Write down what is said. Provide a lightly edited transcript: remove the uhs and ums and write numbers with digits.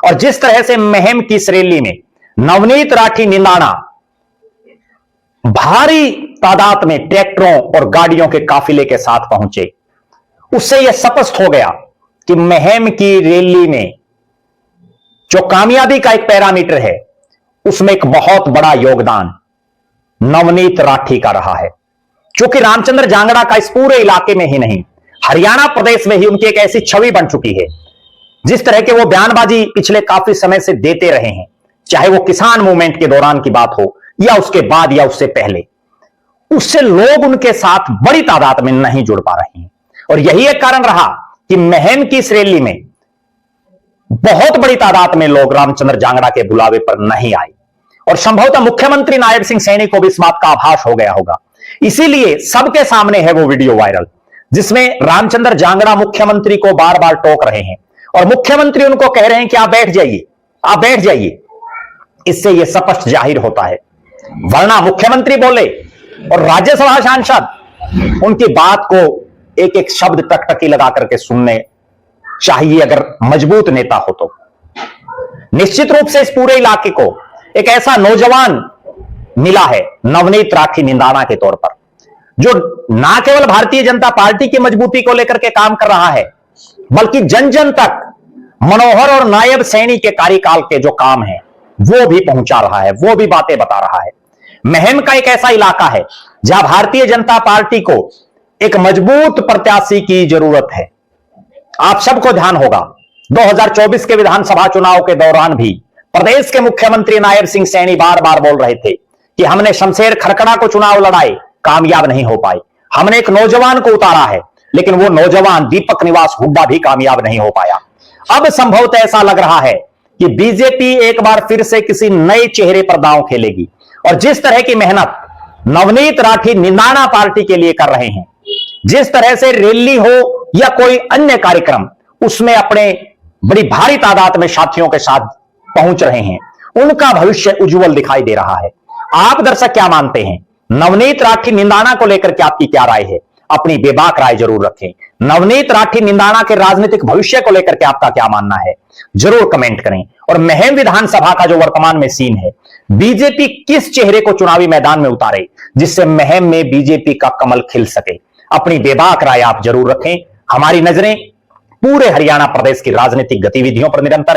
और जिस तरह से महम की इस रैली में नवनीत राठी निंदाना भारी तादाद में ट्रैक्टरों और गाड़ियों के काफिले के साथ पहुंचे, उससे यह स्पष्ट हो गया कि महम की रैली में जो कामयाबी का एक पैरामीटर है, उसमें एक बहुत बड़ा योगदान नवनीत राठी का रहा है। क्योंकि रामचंद्र जांगड़ा का इस पूरे इलाके में ही नहीं, हरियाणा प्रदेश में ही उनकी एक ऐसी छवि बन चुकी है। जिस तरह के वो बयानबाजी पिछले काफी समय से देते रहे हैं, चाहे वो किसान मूवमेंट के दौरान की बात हो या उसके बाद या उससे पहले, उससे लोग उनके साथ बड़ी तादाद में नहीं जुड़ पा रहे हैं। और यही एक कारण रहा कि महम की इस रैली में बहुत बड़ी तादाद में लोग रामचंद्र जांगड़ा के बुलावे पर नहीं आए। और संभवतः मुख्यमंत्री नायब सिंह सैनी को भी इस बात का आभास हो गया होगा। इसीलिए सबके सामने है वो वीडियो वायरल, जिसमें रामचंद्र जांगड़ा मुख्यमंत्री को बार बार टोक रहे हैं और मुख्यमंत्री उनको कह रहे हैं कि आप बैठ जाइए, आप बैठ जाइए। इससे यह स्पष्ट जाहिर होता है, वरना मुख्यमंत्री बोले और राज्यसभा सांसद उनकी बात को एक एक शब्द टकटकी लगा करके सुनने चाहिए अगर मजबूत नेता हो तो। निश्चित रूप से इस पूरे इलाके को एक ऐसा नौजवान मिला है नवनीत राठी निंदाना के तौर पर, जो ना केवल भारतीय जनता पार्टी की मजबूती को लेकर के काम कर रहा है, बल्कि जन जन तक मनोहर और नायब सैनी के कार्यकाल के जो काम है वो भी पहुंचा रहा है, वो भी बातें बता रहा है। महम का एक ऐसा इलाका है जहां भारतीय जनता पार्टी को एक मजबूत प्रत्याशी की जरूरत है। आप सबको ध्यान होगा 2024 के विधानसभा चुनाव के दौरान भी प्रदेश के मुख्यमंत्री नायब सिंह सैनी बार बार बोल रहे थे कि हमने शमशेर खरकड़ा को चुनाव लड़ाए, कामयाब नहीं हो पाए। हमने एक नौजवान को उतारा है, लेकिन वो नौजवान दीपक निवास हुड्डा भी कामयाब नहीं हो पाया। अब संभवतः ऐसा लग रहा है कि बीजेपी एक बार फिर से किसी नए चेहरे पर दांव खेलेगी। और जिस तरह की मेहनत नवनीत राठी निंदाना पार्टी के लिए कर रहे हैं, जिस तरह से रैली हो या कोई अन्य कार्यक्रम, उसमें अपने बड़ी भारी तादाद में साथियों के साथ पहुंच रहे हैं, उनका भविष्य उज्जवल दिखाई दे रहा है। आप दर्शक क्या मानते हैं? नवनीत राठी निंदाना को लेकर के आपकी क्या राय है? अपनी बेबाक राय जरूर रखें। नवनीत राठी निंदाना के राजनीतिक भविष्य को लेकर के आपका क्या मानना है, जरूर कमेंट करें। और महम विधानसभा का जो वर्तमान में सीन है, बीजेपी किस चेहरे को चुनावी मैदान में उतारे जिससे महम में बीजेपी का कमल खिल सके? अपनी बेबाक राय आप जरूर रखें। हमारी नजरें पूरे हरियाणा प्रदेश की राजनीतिक गतिविधियों पर निरंतर